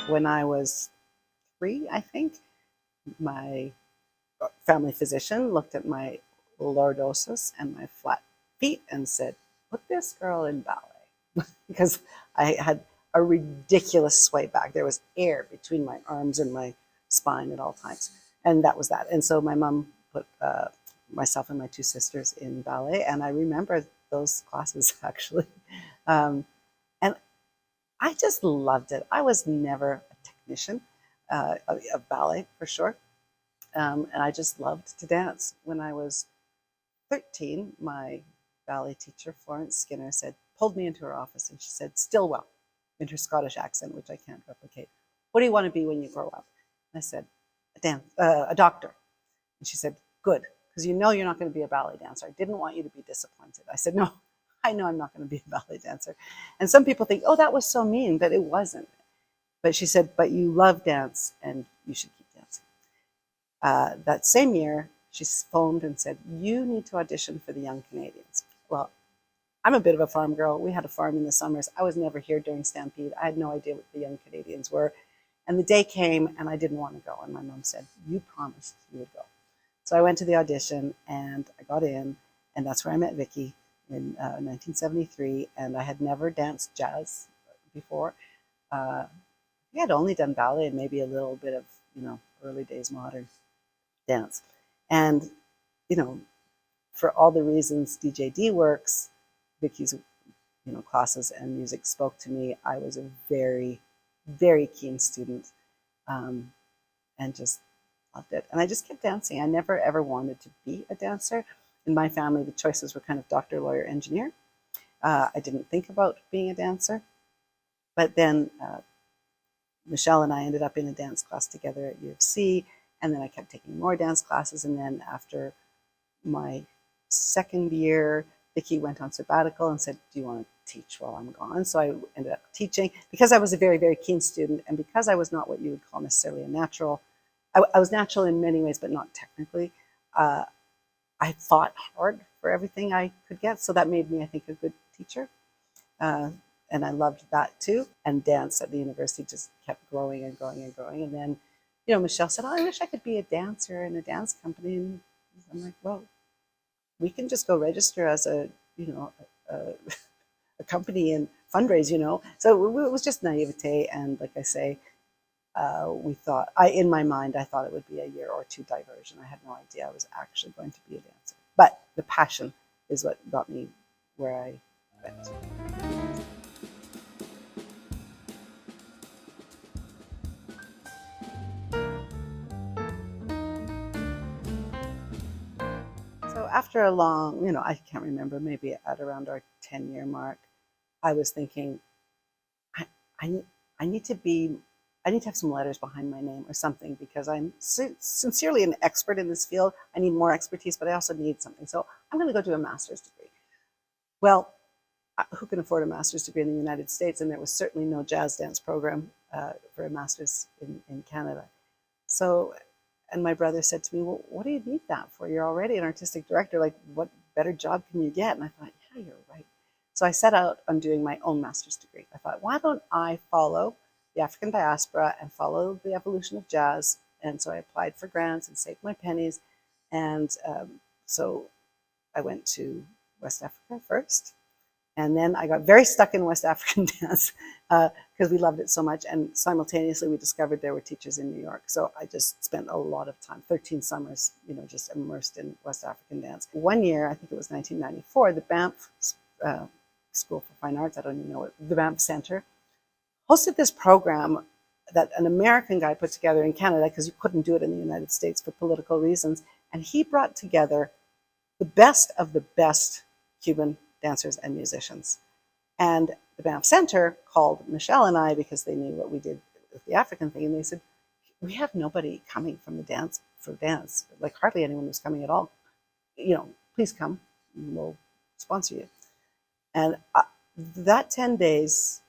When I was 3, I think, my family physician looked at my lordosis and my flat feet and said, "Put this girl in ballet," because I had a ridiculous sway back. There was air between my arms and my spine at all times, and that was that. And so my mom put myself and my 2 sisters in ballet, and I remember those classes actually. And I just loved it. I was never a technician of ballet for sure. And I just loved to dance. When I was 13, my ballet teacher, Florence Skinner, pulled me into her office and she said, "Stilwell," in her Scottish accent, which I can't replicate. "What do you want to be when you grow up?" And I said, a doctor. And she said, "Good, because you know you're not going to be a ballet dancer. I didn't want you to be disappointed." I said, "No, I know I'm not going to be a ballet dancer." And some people think, "Oh, that was so mean," but it wasn't. But she said, "But you love dance and you should keep dancing." That same year, she phoned and said, "You need to audition for the Young Canadians." Well, I'm a bit of a farm girl. We had a farm in the summers. I was never here during Stampede. I had no idea what the Young Canadians were. And the day came and I didn't want to go. And my mom said, "You promised you would go." So I went to the audition and I got in. And that's where I met Vicky in 1973. And I had never danced jazz before. I had only done ballet and maybe a little bit of, early days modern dance. And, for all the reasons DJD works, Vicky's, classes and music spoke to me. I was a very, very keen student, and just loved it. And I just kept dancing. I never, ever wanted to be a dancer. In my family, the choices were kind of doctor, lawyer, engineer. I didn't think about being a dancer. But then Michelle and I ended up in a dance class together at U of C. And then I kept taking more dance classes. And then after my second year, Vicky went on sabbatical and said, "Do you want to teach while I'm gone?" So I ended up teaching because I was a very, very keen student. And because I was not what you would call necessarily a natural, I was natural in many ways, but not technically. I fought hard for everything I could get. So that made me, I think, a good teacher. And I loved that too. And dance at the university just kept growing and growing and growing. And then, Michelle said, "Oh, I wish I could be a dancer in a dance company." And I'm like, "Well, we can just go register as a company and fundraise, So it was just naivete. And like I say, in my mind, I thought it would be a year or 2 diversion. I had no idea I was actually going to be a dancer. But the passion is what got me where I went. So after a long, I can't remember, maybe at around our 10-year mark, I was thinking, I, I need to have some letters behind my name or something, because I'm sincerely an expert in this field. I need more expertise, but I also need something. So I'm going to go do a master's degree. Well, who can afford a master's degree in the United States? And there was certainly no jazz dance program for a master's in Canada. So, and my brother said to me, "Well, what do you need that for? You're already an artistic director. Like, what better job can you get?" And I thought, yeah, you're right. So I set out on doing my own master's degree. I thought, why don't I follow the African diaspora and follow the evolution of jazz? And so I applied for grants and saved my pennies. And so I went to West Africa first. And then I got very stuck in West African dance because we loved it so much. And simultaneously, we discovered there were teachers in New York. So I just spent a lot of time, 13 summers, just immersed in West African dance. One year, I think it was 1994, the Banff School for Fine Arts, I don't even know it, the Banff Center, hosted this program that an American guy put together in Canada because you couldn't do it in the United States for political reasons. And he brought together the best of the best Cuban dancers and musicians. And the Banff Center called Michelle and I because they knew what we did with the African thing. And they said, "We have nobody coming from the dance for dance. Like hardly anyone was coming at all. Please come and we'll sponsor you." And that 10 days,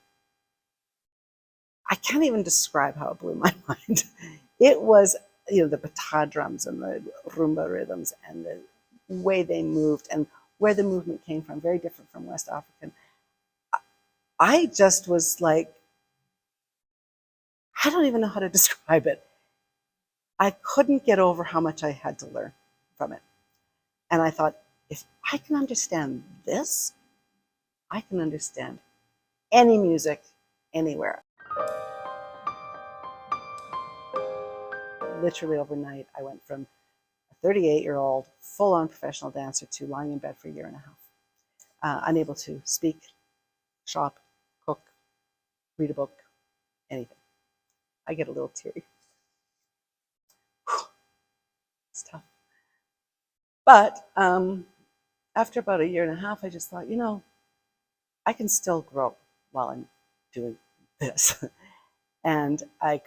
I can't even describe how it blew my mind. It was, the bata drums and the rumba rhythms and the way they moved and where the movement came from, very different from West African. I just was like, I don't even know how to describe it. I couldn't get over how much I had to learn from it. And I thought, if I can understand this, I can understand any music anywhere. Literally overnight, I went from a 38-year-old full-on professional dancer to lying in bed for a year and a half, unable to speak, shop, cook, read a book, anything. I get a little teary. It's tough. But after about a year and a half, I just thought, I can still grow while I'm doing this. And I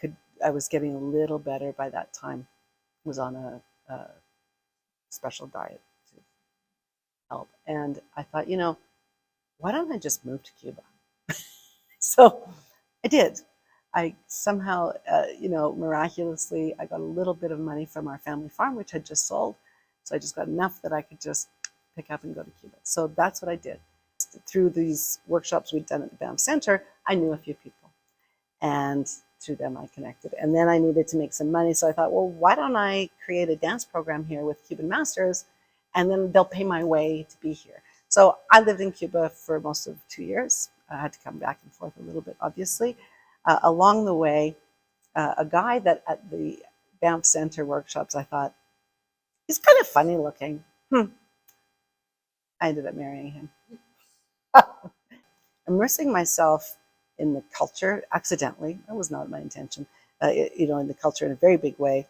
was getting a little better by that time. I was on a special diet to help. And I thought, why don't I just move to Cuba? So I did. I somehow, miraculously, I got a little bit of money from our family farm, which had just sold. So I just got enough that I could just pick up and go to Cuba. So that's what I did. Through these workshops we'd done at the Banff Center, I knew a few people. And through them, I connected. And then I needed to make some money. So I thought, well, why don't I create a dance program here with Cuban masters, and then they'll pay my way to be here. So I lived in Cuba for most of 2 years. I had to come back and forth a little bit, obviously. Along the way, a guy that at the Banff Center workshops, I thought, he's kind of funny looking. I ended up marrying him. Immersing myself in the culture accidentally. That was not my intention. In the culture in a very big way,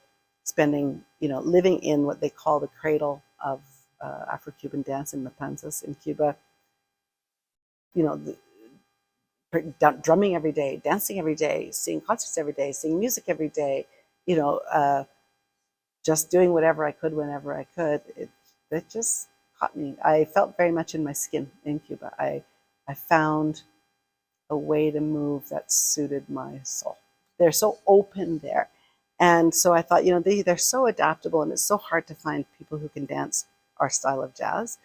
living in what they call the cradle of Afro-Cuban dance in Matanzas in Cuba. Drumming every day, dancing every day, seeing concerts every day, seeing music every day. Just doing whatever I could whenever I could. It just caught me. I felt very much in my skin in Cuba. I found a way to move that suited my soul. They're so open there. And so I thought, they're so adaptable, and it's so hard to find people who can dance our style of jazz.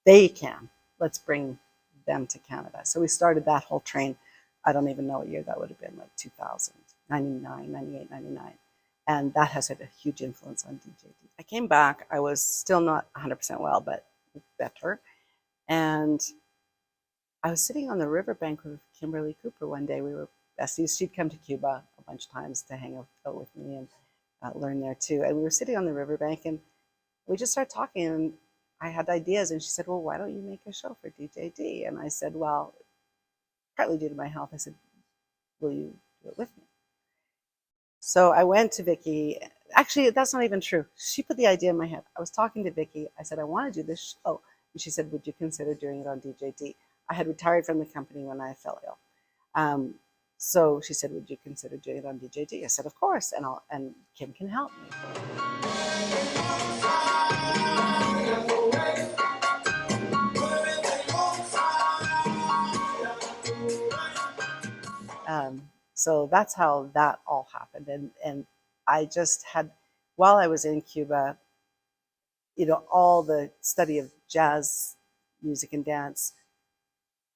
They can. Let's bring them to Canada. So we started that whole train. I don't even know what year that would have been, like 2000, 99, 98, 99. And that has had a huge influence on DJD. I came back. I was still not 100% well, but better. And I was sitting on the riverbank with Kimberly Cooper one day. We were besties. She'd come to Cuba a bunch of times to hang out with me and learn there too. And we were sitting on the riverbank, and we just started talking. And I had ideas, and she said, "Well, why don't you make a show for DJD?" And I said, "Well, partly due to my health." I said, "Will you do it with me?" So I went to Vicky. Actually, that's not even true. She put the idea in my head. I was talking to Vicky. I said, "I want to do this show." And she said, "Would you consider doing it on DJD?" I had retired from the company when I fell ill. So she said, "Would you consider doing it on DJD?" I said, "Of course, and Kim can help me." So that's how that all happened. And I just had, while I was in Cuba, all the study of jazz music and dance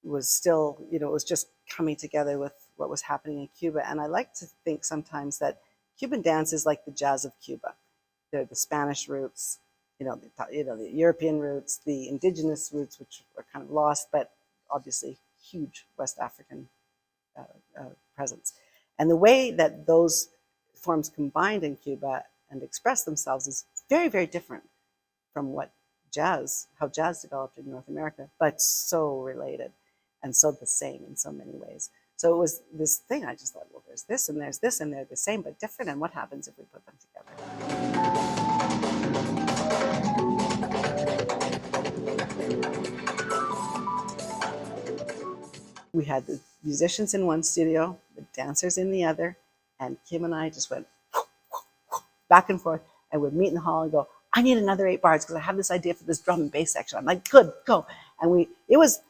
was still, it was just coming together with what was happening in Cuba. And I like to think sometimes that Cuban dance is like the jazz of Cuba. They're the Spanish roots, the European roots, the indigenous roots, which are kind of lost, but obviously huge West African presence. And the way that those forms combined in Cuba and express themselves is very, very different from how jazz developed in North America, but so related and so the same in so many ways. So it was this thing, I just thought, well, there's this and there's this, and they're the same but different, and what happens if we put them together? We had the musicians in one studio, the dancers in the other, and Kim and I just went back and forth, and we'd meet in the hall and go, "I need another 8 bars because I have this idea for this drum and bass section." I'm like, "Good, go." And it was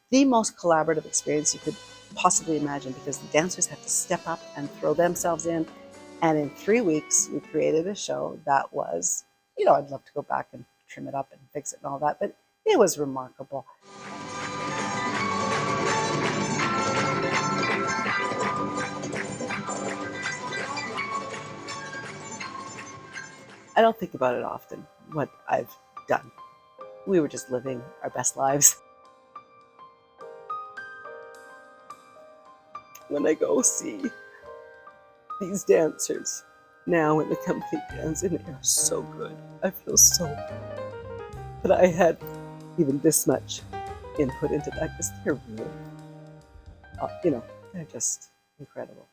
the most collaborative experience you could possibly imagine, because the dancers had to step up and throw themselves in. And in 3 weeks, we created a show that was, I'd love to go back and trim it up and fix it and all that, but It was remarkable. I don't think about it often, what I've done. We were just living our best lives. When I go see these dancers now in the company dance, and they are so good. I feel so good that I had even this much input into that, because they're real. They're just incredible.